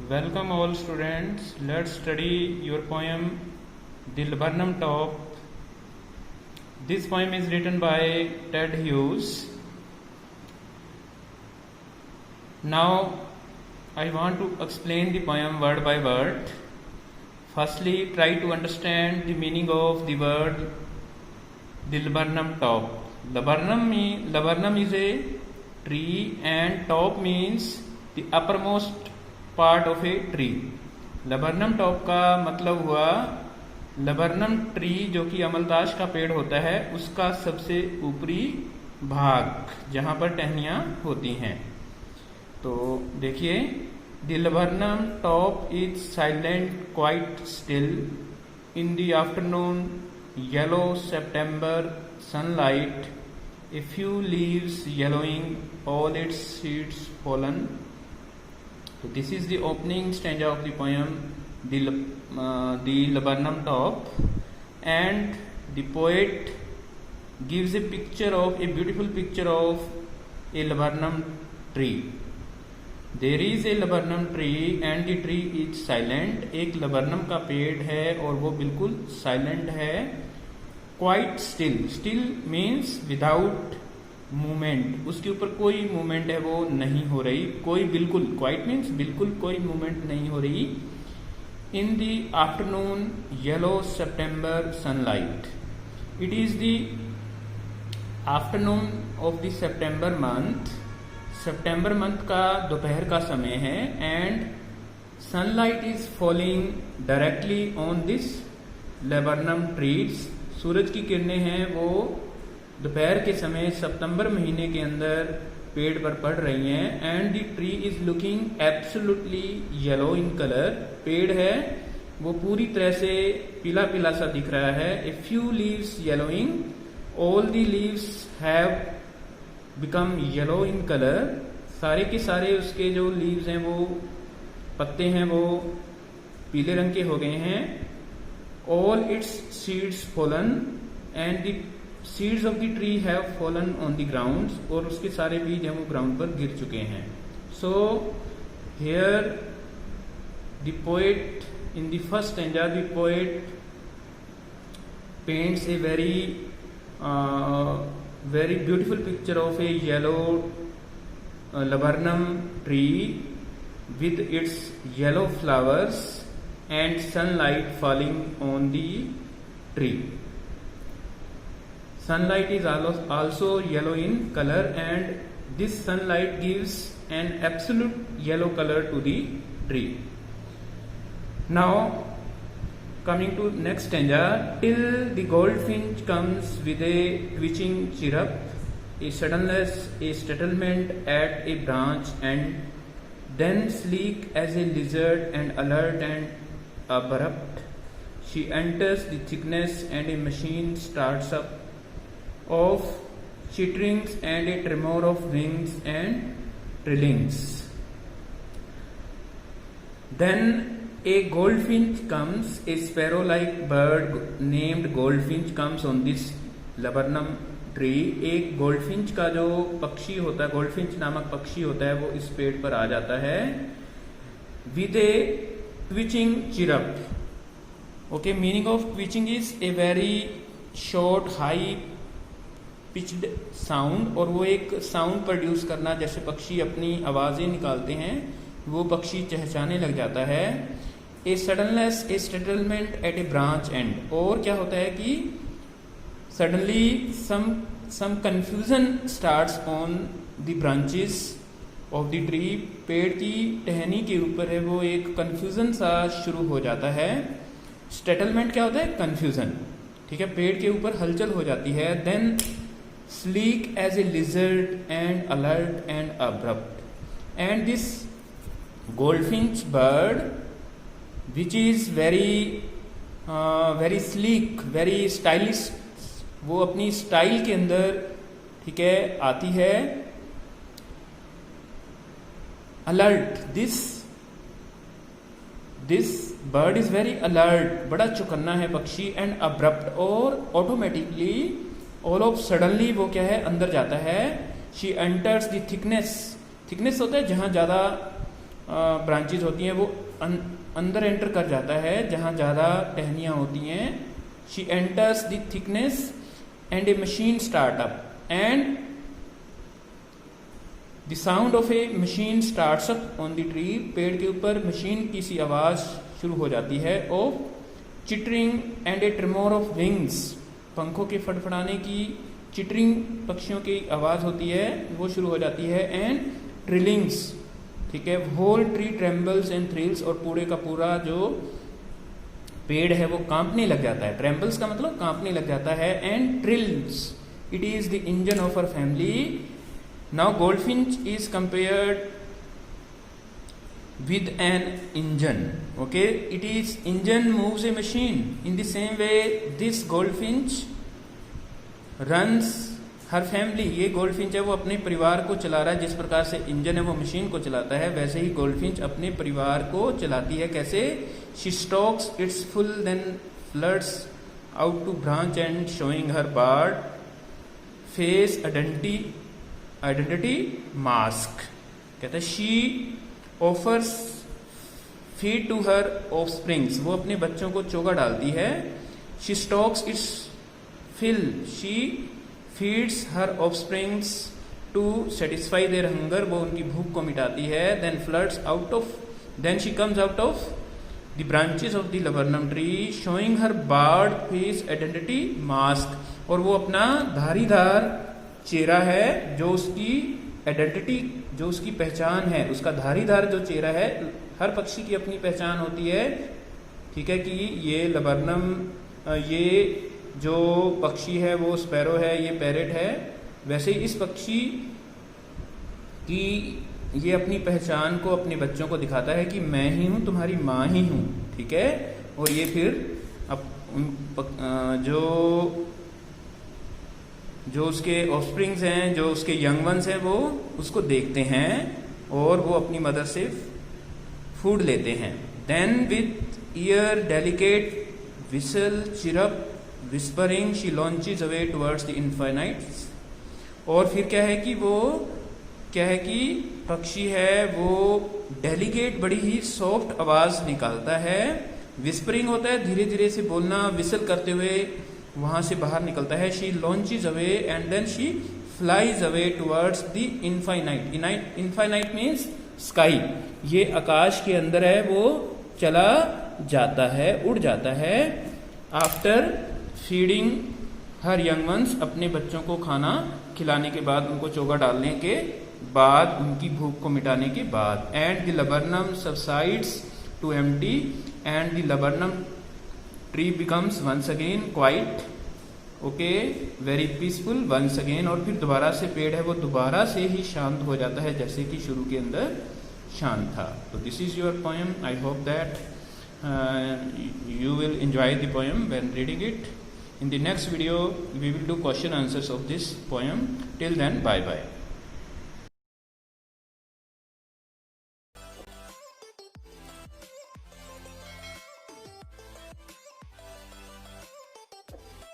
Welcome all students. Let's study your poem The Laburnum Top. This poem is written by Ted Hughes. Now I want to explain the poem word by word. Firstly, try to understand the meaning of the word the laburnum top. Laburnum is a tree and top means the uppermost part of a tree. Laburnum top का मतलब हुआ लबरनम tree जो कि अमलताश का पेड़ होता है उसका सबसे ऊपरी भाग जहां पर टहनियां होती हैं. तो देखिए, the laburnum top is silent quite still in the afternoon yellow September sunlight a few leaves yellowing all its seeds fallen. So this is the opening stanza of the poem the Laburnum Top, and the poet gives a beautiful picture of a laburnum tree. There is a laburnum tree and the tree is silent. एक laburnum का पेड़ है और वो बिल्कुल silent है. Quite still means without movement, उसके ऊपर कोई मूवमेंट है वो नहीं हो रही. कोई बिल्कुल, क्वाइट मीन्स बिल्कुल कोई मूवमेंट नहीं हो रही. In the afternoon yellow September sunlight. It is the afternoon of the September month. September month का दोपहर का समय है and sunlight is falling directly on this laburnum trees. सूरज की किरणें हैं वो दोपहर के समय सितंबर महीने के अंदर पेड़ पर पड़ रही हैं. And the tree is looking absolutely yellow in colour. पेड़ है वो पूरी तरह से पीला पीला सा दिख रहा है. ए few leaves yellowing, all the leaves have become yellow in colour. सारे के सारे उसके जो लीव्स हैं वो पत्ते हैं वो पीले रंग के हो गए हैं. All its seeds fallen and the seeds of the tree have fallen on the ground. और उसके सारे बीज हैं वो ग्राउंड पर गिर चुके हैं. So here the poet in the first stanza the poet paints A very beautiful picture of a yellow laburnum tree with its yellow flowers and sunlight falling on the tree. Sunlight is also yellow in color and this sunlight gives an absolute yellow color to the tree. Now coming to next stanza. Till the goldfinch comes with a twitching chirrup, a settlement at a branch, and then sleek as a lizard and alert and abrupt, she enters the thickness and a machine starts up of chitterings and a tremor of wings and trillings. Then a goldfinch comes, a sparrow-like bird named goldfinch comes on this laburnum tree. एक goldfinch का जो पक्षी होता है, goldfinch नामक पक्षी होता है, वो इस पेड़ पर आ जाता है with a twitching chirrup. Okay, meaning of twitching is a very short, high pitched sound. और वो एक साउंड प्रोड्यूस करना, जैसे पक्षी अपनी आवाजें निकालते हैं वो पक्षी चहचहाने लग जाता है. A suddenness a settlement at a branch end. और क्या होता है कि suddenly some confusion starts on the branches of the tree. पेड़ की टहनी के ऊपर है वो एक कंफ्यूजन सा शुरू हो जाता है. सेटलमेंट क्या होता है? कंफ्यूजन. ठीक है, पेड़ के ऊपर हलचल हो जाती है. Then sleek as a lizard and alert and abrupt. And this goldfinch bird which is very sleek, very stylish, वो अपनी स्टाइल के अंदर, ठीक है, आती है. alert, this bird is very alert, बड़ा चौकन्ना है पक्षी. and abrupt, और ऑटोमेटिकली ऑल ऑफ सडनली वो क्या है, अंदर जाता है. She enters the thickness. Thickness होता है जहां ज्यादा ब्रांचेज होती हैं वो अंदर एंटर कर जाता है जहाँ ज़्यादा टहनियाँ होती हैं. She enters the thickness and A machine startup and the sound of A machine starts up on the tree. पेड़ के ऊपर मशीन की सी आवाज़ शुरू हो जाती है. Of chittering and A tremor of wings, पंखों के फड़फड़ाने की, चिटरिंग पक्षियों की आवाज़ होती है वो शुरू हो जाती है. एंड ट्रिलिंग्स, ठीक है, whole tree trembles and thrills, और पूरे का पूरा जो पेड़ है वो कांपने लग जाता है. ट्रेम्बल्स का मतलब कांपने लग जाता है. And trills, it is the engine of our family. Now goldfinch is compared with an engine. Okay, it is engine moves a machine. In the same way this goldfinch runs her family. ये goldfinch है वो अपने परिवार को चला रहा है. जिस प्रकार से इंजन है वो मशीन को चलाता है, वैसे ही गोल्डफिंच अपने परिवार को चलाती है. कैसे? she stalks its full, then flirts out to branch and showing her bird face identity mask. कहता है she offers feed to her offsprings. वो अपने बच्चों को चोगा डालती है. she stalks its fill, she feeds her offsprings to satisfy their hunger. वो उनकी भूख को मिटाती है. then she comes out of the branches of the laburnum tree showing her bird face identity mask. और वो अपना धारीदार चेहरा है जो उसकी आइडेंटिटी, जो उसकी पहचान है, उसका धारीदार जो चेहरा है. हर पक्षी की अपनी पहचान होती है, ठीक है, कि ये लबरनम, ये जो पक्षी है वो स्पैरो है, ये पैरेट है. वैसे ही इस पक्षी की ये अपनी पहचान को अपने बच्चों को दिखाता है कि मैं ही हूँ, तुम्हारी माँ ही हूँ, ठीक है. और ये फिर जो उसके ऑफस्प्रिंग्स हैं, जो उसके यंग वंस हैं, वो उसको देखते हैं और वो अपनी मदर से फूड लेते हैं. Then with ear delicate whistle chirp whispering she launches away towards the infinite. और फिर क्या है कि पक्षी है वो डेलिकेट, बड़ी ही सॉफ्ट आवाज निकालता है. विस्परिंग होता है धीरे धीरे से बोलना, विसल करते हुए वहां से बाहर निकलता है. She launches away and then she flies away towards the infinite. Infinite means sky. ये आकाश के अंदर है, वो चला जाता है, उड़ जाता है. आफ्टर फीडिंग हर यंग वंस, अपने बच्चों को खाना खिलाने के बाद, उनको चोगा डालने के बाद, उनकी भूख को मिटाने के बाद. And the laburnum subsides to empty and the laburnum tree becomes once again quiet, okay, very peaceful once again. और फिर दोबारा से पेड़ है वो दोबारा से ही शांत हो जाता है जैसे कि शुरू के अंदर शांत था. तो this is your poem. I hope that you will enjoy the poem when reading it. In the next video we will do question answers of this poem. Till then, bye bye.